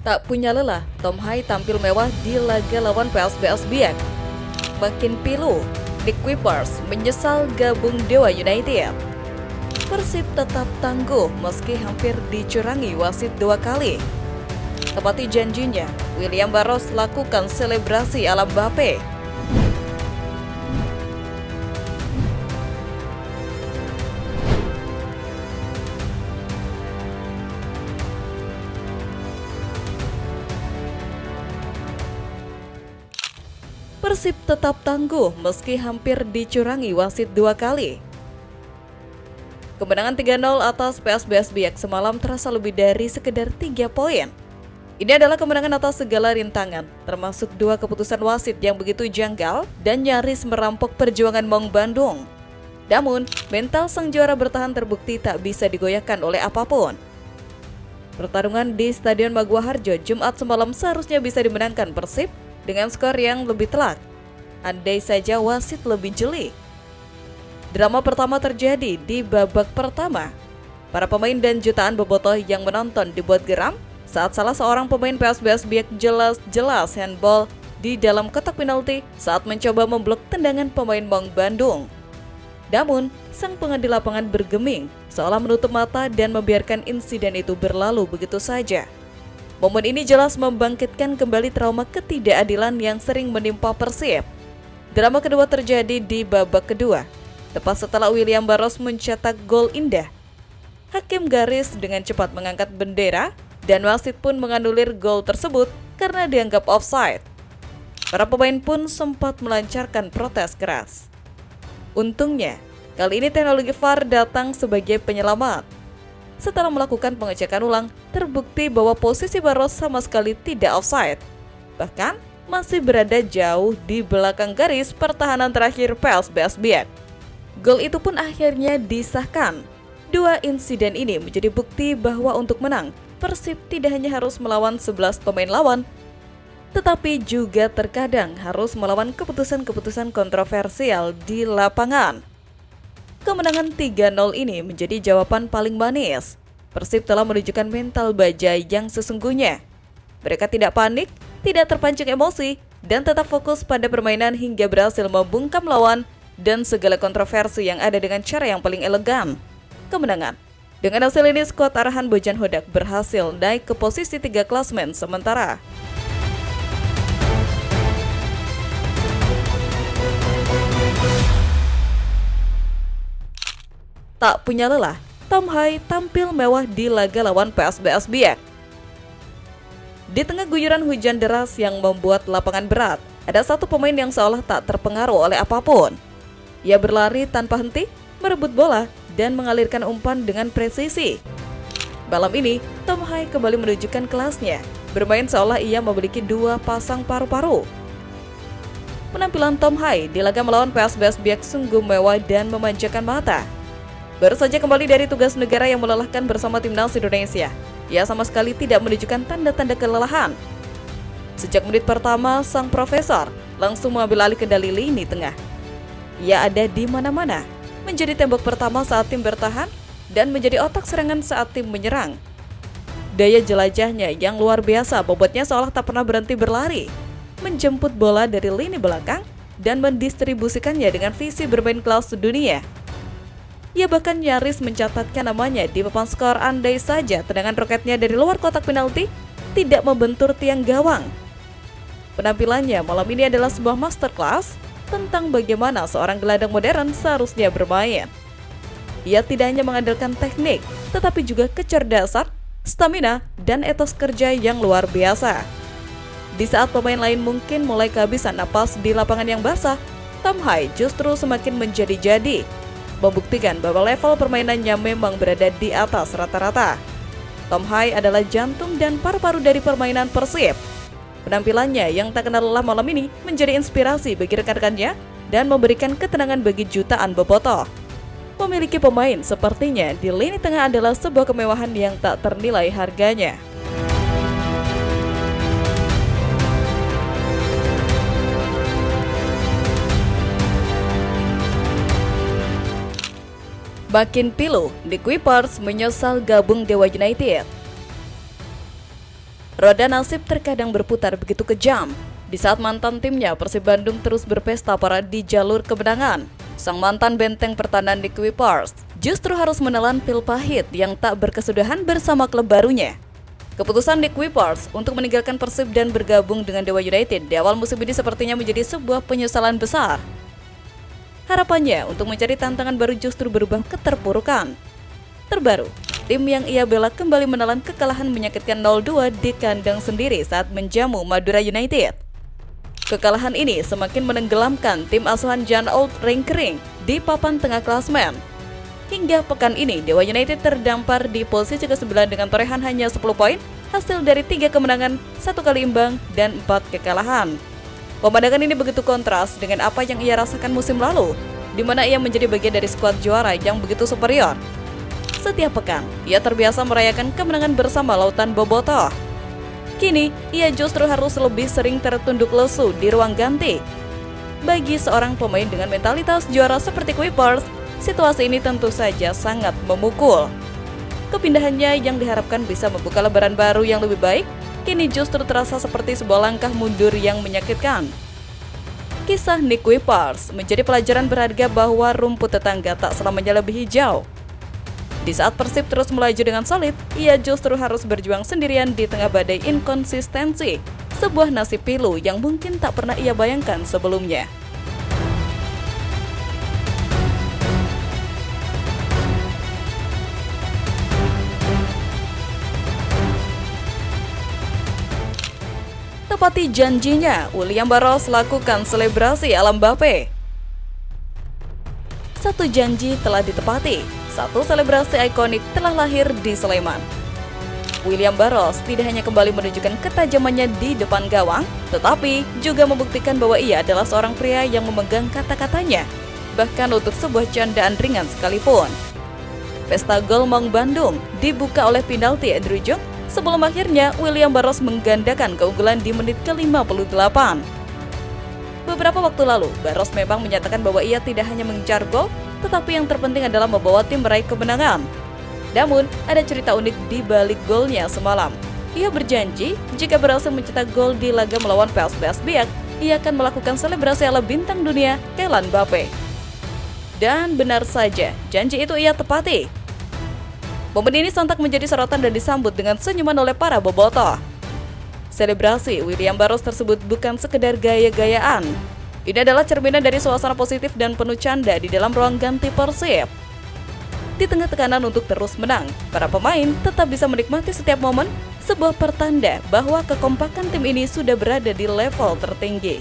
Tak punya lelah, Tom Hai tampil mewah di laga lawan PSBS Biak. Makin pilu, Nick Wipers menyesal gabung Dewa United. Persib tetap tangguh meski hampir dicurangi wasit 2 kali. Tepati janjinya, William Barros lakukan selebrasi ala Mbappe. Persib tetap tangguh meski hampir dicurangi wasit 2 kali. Kemenangan 3-0 atas PSBS Biak semalam terasa lebih dari sekedar 3 poin. Ini adalah kemenangan atas segala rintangan, termasuk 2 keputusan wasit yang begitu janggal dan nyaris merampok perjuangan Maung Bandung. Namun, mental sang juara bertahan terbukti tak bisa digoyahkan oleh apapun. Pertarungan di Stadion Maguwa Harjo Jumat semalam seharusnya bisa dimenangkan Persib dengan skor yang lebih telak, andai saja wasit lebih jeli. Drama pertama terjadi di babak pertama. Para pemain dan jutaan bobotoh yang menonton dibuat geram saat salah seorang pemain PSBS Biak jelas-jelas handball di dalam kotak penalti saat mencoba memblok tendangan pemain Maung Bandung. Namun, sang pengadil lapangan bergeming seolah menutup mata dan membiarkan insiden itu berlalu begitu saja. Momen ini jelas membangkitkan kembali trauma ketidakadilan yang sering menimpa Persib. Drama kedua terjadi di babak kedua, tepat setelah William Barros mencetak gol indah. Hakim garis dengan cepat mengangkat bendera dan wasit pun menganulir gol tersebut karena dianggap offside. Para pemain pun sempat melancarkan protes keras. Untungnya, kali ini teknologi VAR datang sebagai penyelamat. Setelah melakukan pengecekan ulang, terbukti bahwa posisi Barros sama sekali tidak offside. Bahkan, masih berada jauh di belakang garis pertahanan terakhir PSBS Biak. Gol itu pun akhirnya disahkan. 2 insiden ini menjadi bukti bahwa untuk menang, Persib tidak hanya harus melawan 11 pemain lawan, tetapi juga terkadang harus melawan keputusan-keputusan kontroversial di lapangan. Kemenangan 3-0 ini menjadi jawaban paling manis. Persib telah menunjukkan mental baja yang sesungguhnya. Mereka tidak panik, tidak terpancing emosi, dan tetap fokus pada permainan hingga berhasil membungkam lawan dan segala kontroversi yang ada dengan cara yang paling elegan. Kemenangan. Dengan hasil ini, skuad arahan Bojan Hodak berhasil naik ke posisi 3 klasemen sementara. Tak punya lelah, Tom Hai tampil mewah di laga lawan PSBS Biak. Di tengah guyuran hujan deras yang membuat lapangan berat, ada satu pemain yang seolah tak terpengaruh oleh apapun. Ia berlari tanpa henti, merebut bola, dan mengalirkan umpan dengan presisi. Malam ini, Tom Hai kembali menunjukkan kelasnya, bermain seolah ia memiliki 2 pasang paru-paru. Penampilan Tom Hai di laga melawan PSBS Biak sungguh mewah dan memanjakan mata. Baru saja kembali dari tugas negara yang melelahkan bersama timnas Indonesia, ia sama sekali tidak menunjukkan tanda-tanda kelelahan. Sejak menit pertama, sang profesor langsung mengambil alih kendali lini tengah. Ia ada di mana-mana, menjadi tembok pertama saat tim bertahan dan menjadi otak serangan saat tim menyerang. Daya jelajahnya yang luar biasa membuatnya seolah tak pernah berhenti berlari, menjemput bola dari lini belakang dan mendistribusikannya dengan visi bermain kelas dunia. Ia bahkan nyaris mencatatkan namanya di papan skor andai saja tendangan roketnya dari luar kotak penalti tidak membentur tiang gawang. Penampilannya malam ini adalah sebuah masterclass tentang bagaimana seorang gelandang modern seharusnya bermain. Ia tidak hanya mengandalkan teknik, tetapi juga kecerdasan, stamina, dan etos kerja yang luar biasa. Di saat pemain lain mungkin mulai kehabisan napas di lapangan yang basah, Tom Hai justru semakin menjadi-jadi, membuktikan bahwa level permainannya memang berada di atas rata-rata. Tom Hai adalah jantung dan paru-paru dari permainan Persib. Penampilannya yang tak kenal lelah malam ini menjadi inspirasi bagi rekan-rekannya dan memberikan ketenangan bagi jutaan bobotoh. Memiliki pemain sepertinya di lini tengah adalah sebuah kemewahan yang tak ternilai harganya. Makin pilu, Nick Wipers menyesal gabung Dewa United. roda nasib terkadang berputar begitu kejam. Di saat mantan timnya Persib Bandung terus berpesta parah di jalur kemenangan, sang mantan benteng pertahanan Nick Kuipers justru harus menelan pil pahit yang tak berkesudahan bersama klub barunya. Keputusan Nick Kuipers untuk meninggalkan Persib dan bergabung dengan Dewa United di awal musim ini sepertinya menjadi sebuah penyesalan besar. Harapannya untuk mencari tantangan baru justru berubah keterpurukan. Terbaru, tim yang ia bela kembali menelan kekalahan menyakitkan 0-2 di kandang sendiri saat menjamu Madura United. Kekalahan ini semakin menenggelamkan tim asuhan Jan Oud Ringkering di papan tengah klasmen. Hingga pekan ini, Dewa United terdampar di posisi ke-9 dengan torehan hanya 10 poin, hasil dari 3 kemenangan, 1 kali imbang, dan 4 kekalahan. Pemandangan ini begitu kontras dengan apa yang ia rasakan musim lalu, di mana ia menjadi bagian dari skuad juara yang begitu superior. Setiap pekan, ia terbiasa merayakan kemenangan bersama Lautan Bobotoh. Kini, ia justru harus lebih sering tertunduk lesu di ruang ganti. Bagi seorang pemain dengan mentalitas juara seperti Kuipers, situasi ini tentu saja sangat memukul. Kepindahannya yang diharapkan bisa membuka lembaran baru yang lebih baik, kini justru terasa seperti sebuah langkah mundur yang menyakitkan. Kisah Nick Kuipers menjadi pelajaran berharga bahwa rumput tetangga tak selamanya lebih hijau. Di saat Persib terus melaju dengan solid, ia justru harus berjuang sendirian di tengah badai inkonsistensi, sebuah nasib pilu yang mungkin tak pernah ia bayangkan sebelumnya. Tepati janjinya, William Barros lakukan selebrasi ala Mbappe. Satu janji telah ditepati, satu selebrasi ikonik telah lahir di Sleman. William Barros tidak hanya kembali menunjukkan ketajamannya di depan gawang, tetapi juga membuktikan bahwa ia adalah seorang pria yang memegang kata-katanya, bahkan untuk sebuah candaan ringan sekalipun. Pesta gol Maung Bandung dibuka oleh penalti Andrew Jong sebelum akhirnya William Barros menggandakan keunggulan di menit ke-58. Beberapa waktu lalu, Barros memang menyatakan bahwa ia tidak hanya mengejar gol, tetapi yang terpenting adalah membawa tim meraih kemenangan. Namun, ada cerita unik di balik golnya semalam. Ia berjanji, jika berhasil mencetak gol di laga melawan PSBS Biak, ia akan melakukan selebrasi ala bintang dunia Kylian Mbappe. Dan benar saja, janji itu ia tepati. Momen ini sontak menjadi sorotan dan disambut dengan senyuman oleh para bobotoh. Selebrasi William Barros tersebut bukan sekedar gaya-gayaan. Ini adalah cerminan dari suasana positif dan penuh canda di dalam ruang ganti Persib. Di tengah tekanan untuk terus menang, para pemain tetap bisa menikmati setiap momen, sebuah pertanda bahwa kekompakan tim ini sudah berada di level tertinggi.